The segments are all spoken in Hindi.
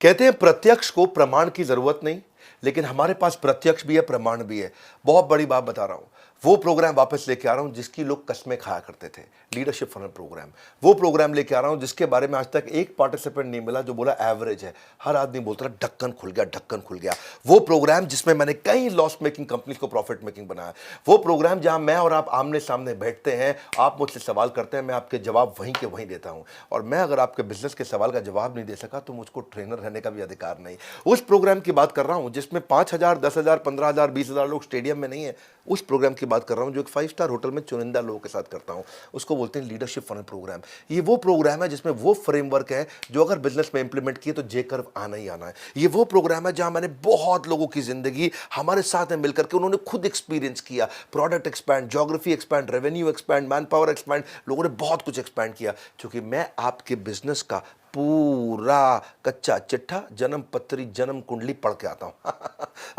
कहते हैं प्रत्यक्ष को प्रमाण की जरूरत नहीं, लेकिन हमारे पास प्रत्यक्ष भी है, प्रमाण भी है। बहुत बड़ी बात बता रहा हूं, वो प्रोग्राम वापस लेके आ रहा हूं जिसकी लोग कस्में खाया करते थे, लीडरशिप फनल प्रोग्राम। वो प्रोग्राम लेके आ रहा हूं जिसके बारे में आज तक एक पार्टिसिपेंट नहीं मिला जो बोला एवरेज है। हर आदमी बोलता रहा ढक्कन खुल गया, ढक्कन खुल गया। वो प्रोग्राम जिसमें मैंने कई लॉस मेकिंग कंपनीज को प्रॉफिट मेकिंग बनाया। वो प्रोग्राम जहां मैं और आप आमने सामने बैठते हैं, आप मुझसे सवाल करते हैं, मैं आपके जवाब वहीं के वहीं देता हूं। और मैं अगर आपके बिजनेस के सवाल का जवाब नहीं दे सका तो मुझको ट्रेनर रहने का भी अधिकार नहीं। उस प्रोग्राम की बात कर रहा हूं जिसमें 5,000, 10,000, 15,000, 20,000 लोग स्टेडियम में नहीं है। उस प्रोग्राम की बात कर रहा हूं जो एक 5 स्टार होटल में चुनिंदा लोगों के साथ करता हूं। उसको बोलते हैं लीडरशिप फनल प्रोग्राम। ये वो प्रोग्राम है जिसमें वो फ्रेमवर्क है जो अगर बिजनेस में इंप्लीमेंट किए तो जे कर्व आना ही आना है। ये वो प्रोग्राम है जहां मैंने बहुत लोगों की जिंदगी हमारे साथ में मिलकर के उन्होंने खुद एक्सपीरियंस किया। Product expand, geography expand, revenue expand, man power expand, लोगों ने बहुत कुछ एक्सपैंड किया। क्योंकि मैं आपके बिजनेस का पूरा कच्चा चिट्ठा, जन्म पत्री, जन्म कुंडली पढ़ के आता हूं।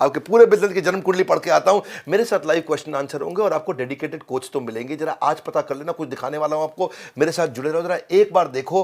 आपके पूरे बिजनेस की जन्म कुंडली पढ़ के आता हूं। मेरे साथ लाइव क्वेश्चन आंसर होंगे और आपको डेडिकेटेड कोच तो मिलेंगे। जरा आज पता कर लेना, कुछ दिखाने वाला हूं आपको, मेरे साथ जुड़े रहो। जरा एक बार देखो,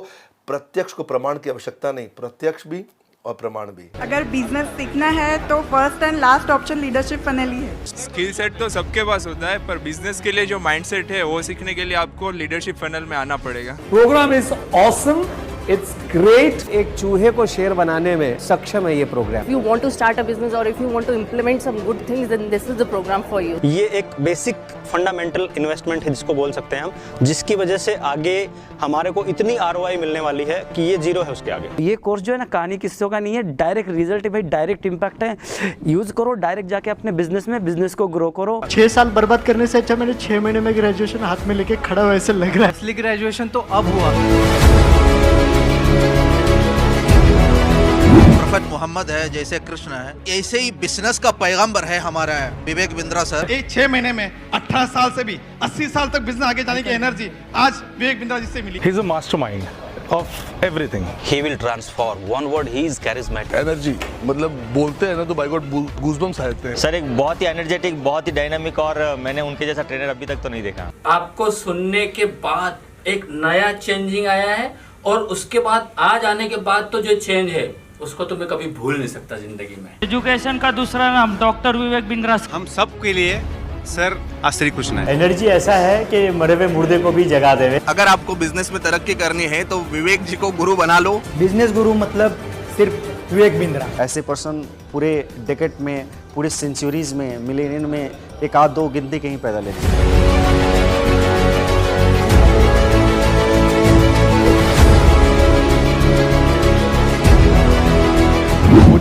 प्रत्यक्ष को प्रमाण की आवश्यकता नहीं, प्रत्यक्ष भी और प्रमाण भी। अगर बिजनेस सीखना है तो first and last option leadership funnel ही है। स्किल सेट तो सबके पास होता है, पर बिजनेस के लिए जो माइंडसेट है वो सीखने के लिए आपको लीडरशिप फनल में आना पड़ेगा। Program is awesome, it's great. एक चूहे को शेर बनाने में सक्षम है ये program. If you want to start a business or if you want to implement some good things, then this is the program for you. ये एक बेसिक फंडामेंटल इन्वेस्टमेंट है जिसको बोल सकते हैं हम, जिसकी वजह से आगे हमारे को इतनी ROI मिलने वाली है कि ये जीरो है उसके आगे। ये कोर्स जो है ना कहानी किस्सों का नहीं है, डायरेक्ट रिजल्ट है भाई, डायरेक्ट इम्पैक्ट है। यूज करो डायरेक्ट जाके अपने बिजनेस में, बिजनेस को ग्रो करो। 6 साल बर्बाद करने से अच्छा मैंने 6 महीने में ग्रेजुएशन हाथ में लेके खड़ा हुआ ऐसे लग रहा है। असली ग्रेजुएशन तो अब हुआ। प्रोफेट मोहम्मद है, जैसे कृष्ण है, ऐसे ही बिजनेस का पैगंबर है हमारा विवेक बिंद्रा सर। एक 6 महीने में 18 साल से भी 80 साल तक बिजनेस आगे जाने की एनर्जी आज विवेक बिंद्रा जी से मिली। He is a mastermind of everything. He will transform. One word, he is charismatic. Energy, मतलब बोलते हैं ना तो बाय गॉड गूज़बम्स आते हैं। सर एक बहुत ही एनर्जेटिक, बहुत ही डायनामिक, और मैंने उनके जैसा ट्रेनर अभी तक तो नहीं देखा। आपको सुनने के बाद एक नया चेंजिंग आया है, और उसके बाद आज आने के बाद तो जो चेंज है उसको तो मैं कभी भूल नहीं सकता जिंदगी में। एजुकेशन का दूसरा नाम डॉक्टर विवेक बिंद्रा। हम सब के लिए सर श्री कृष्ण है। एनर्जी ऐसा है कि मरे हुए मुर्दे को भी जगा देवे। अगर आपको बिजनेस में तरक्की करनी है तो विवेक जी को गुरु बना लो। बिजनेस गुरु मतलब सिर्फ विवेक बिंद्रा। ऐसे पर्सन पूरे डेकेड में, पूरे सेंचुरीज में, मिलेनियम में एक आध दो गिनती कहीं पैदा लेते।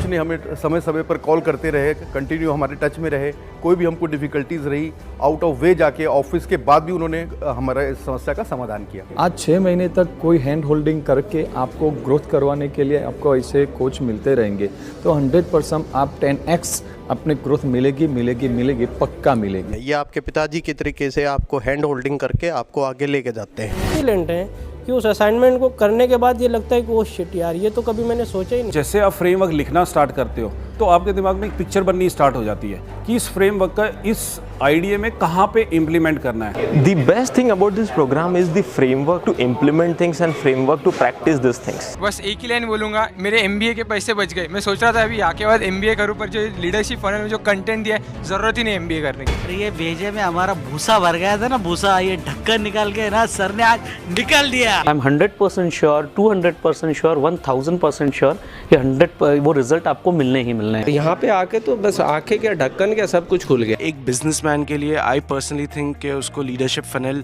ने हमें समय समय पर कॉल करते रहे, कंटिन्यू हमारे टच में रहे। कोई भी हमको डिफिकल्टीज रही, आउट ऑफ वे जाके ऑफिस के बाद भी उन्होंने हमारा इस समस्या का समाधान किया। आज 6 महीने तक कोई हैंड होल्डिंग करके आपको ग्रोथ करवाने के लिए आपको ऐसे कोच मिलते रहेंगे तो 100% आप 10x अपने ग्रोथ मिलेगी, पक्का मिलेगी। ये आपके पिताजी के तरीके से आपको हैंड होल्डिंग करके आपको आगे लेके जाते हैं। टैलेंट है कि उस असाइनमेंट को करने के बाद ये लगता है कि वो शिट यार, ये तो कभी मैंने सोचा ही नहीं। जैसे आप फ्रेमवर्क लिखना स्टार्ट करते हो तो आपके दिमाग में एक पिक्चर बननी स्टार्ट हो जाती है कि इस फ्रेमवर्क का इस आइडिया में कहाँ पे इम्प्लीमेंट करना है। The best thing about this program is the framework to implement things and framework to practice these things. बस एक ही लाइन बोलूँगा, मेरे MBA के पैसे बच गए। मैं सोच रहा था अभी आके बाद MBA करूँ, पर जो लीडरशिप फनल में जो कंटेंट दिया है, जरूरत ही नहीं MBA करने की। ये भेजे में हमारा भूसा भर गया था ना, भूसा, ये ढक्कन निकाल के ना सर ने आज निकाल दिया। I'm 100% श्योर, 200% श्योर, 1000% श्योर, ये 100 वो रिजल्ट आपको मिलने ही मिलने हैं। यहाँ पे आके तो बस आंखें क्या, ढक्कन क्या, सब कुछ खुल गया। एक बिजनेसमैन के लिए आई पर्सनली थिंक कि उसको लीडरशिप फनल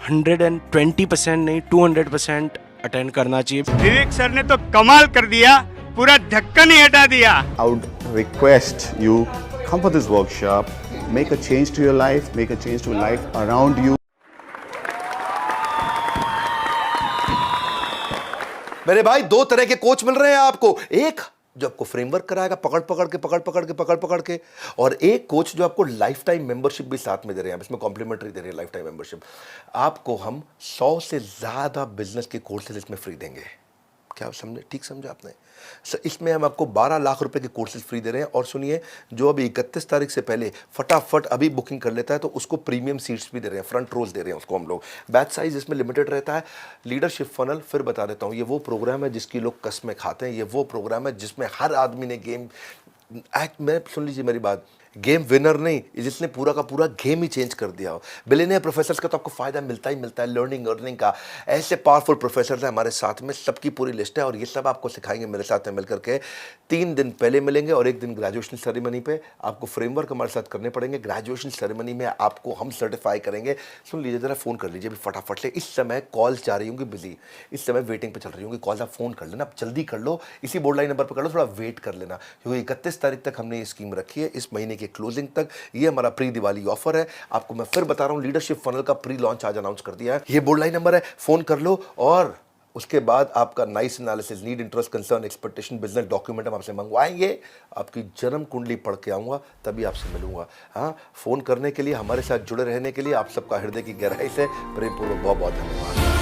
120% नहीं 200% अटेंड करना चाहिए। विवेक सर ने तो कमाल कर दिया, पूरा ढक्कन ही हटा दिया। I would request you come for this workshop, make a change to your life, make a change to life around you. मेरे भाई, 2 तरह के कोच मिल रहे हैं आपको। एक जो आपको फ्रेमवर्क कराएगा पकड़ पकड़ के, और एक कोच जो आपको लाइफ टाइम मेंबरशिप भी साथ में दे रहे हैं। इसमें कॉम्प्लीमेंट्री दे रहे हैं लाइफ टाइम मेंबरशिप। आपको हम 100 से ज्यादा बिजनेस के कोर्सेज इसमें फ्री देंगे। क्या समझे? ठीक समझा आपने? इसमें हम आपको 12 लाख रुपए के कोर्सेज फ्री दे रहे हैं। और सुनिए, जो अभी 31 तारीख से पहले फटाफट अभी बुकिंग कर लेता है तो उसको प्रीमियम सीट्स भी दे रहे हैं, फ्रंट रोज दे रहे हैं उसको हम लोग। बैच साइज इसमें लिमिटेड रहता है। लीडरशिप फनल फिर बता देता हूँ, ये वो प्रोग्राम है जिसकी लोग कसमें खाते हैं। ये वो प्रोग्राम है जिसमें हर आदमी ने गेम मैं सुन लीजिए मेरी बात, गेम विनर नहीं, जिसने पूरा का पूरा गेम ही चेंज कर दिया हो। बिलियनियर प्रोफेसर्स का तो आपको फायदा मिलता ही मिलता है, लर्निंग अर्निंग का। ऐसे पावरफुल प्रोफेसर्स हैं हमारे साथ में, सबकी पूरी लिस्ट है और ये सब आपको सिखाएंगे मेरे साथ में मिलकर के। 3 दिन पहले मिलेंगे और 1 दिन ग्रेजुएशन सेरेमनी पे। आपको फ्रेमवर्क हमारे साथ करने पड़ेंगे। ग्रेजुएशन सेरेमनी में आपको हम सर्टिफाई करेंगे। सुन लीजिए जरा, फ़ोन कर लीजिए अभी फटाफट से। इस समय कॉल्स जा रही होंगी बिजी, इस समय वेटिंग पे चल रही होंगी कॉल्स। आप फ़ोन कर लेना, आप जल्दी कर लो, इसी बोर्ड लाइन नंबर पर कर लो, थोड़ा वेट कर लेना, क्योंकि 31 तारीख तक हमने ये स्कीम रखी है। इस महीने के क्लोजिंग तक ये हमारा प्री दिवाली ऑफर है। आपको मैं फिर बता रहा हूं, लीडरशिप फनल का प्री लॉन्च आज अनाउंस कर दिया है। ये बोर्ड लाइन नंबर है, फोन कर लो। और उसके बाद आपका nice analysis, need, interest, concern, expectation, business document हम आपसे मंगवाएंगे। आपकी जन्म कुंडली पढ़ के आऊँगा, तभी आपसे मिलूंगा। हाँ, फ़ोन करने के लिए, हमारे साथ जुड़े रहने के लिए आप सबका हृदय की गहराई से प्रेमपूर्वक बहुत बहुत धन्यवाद।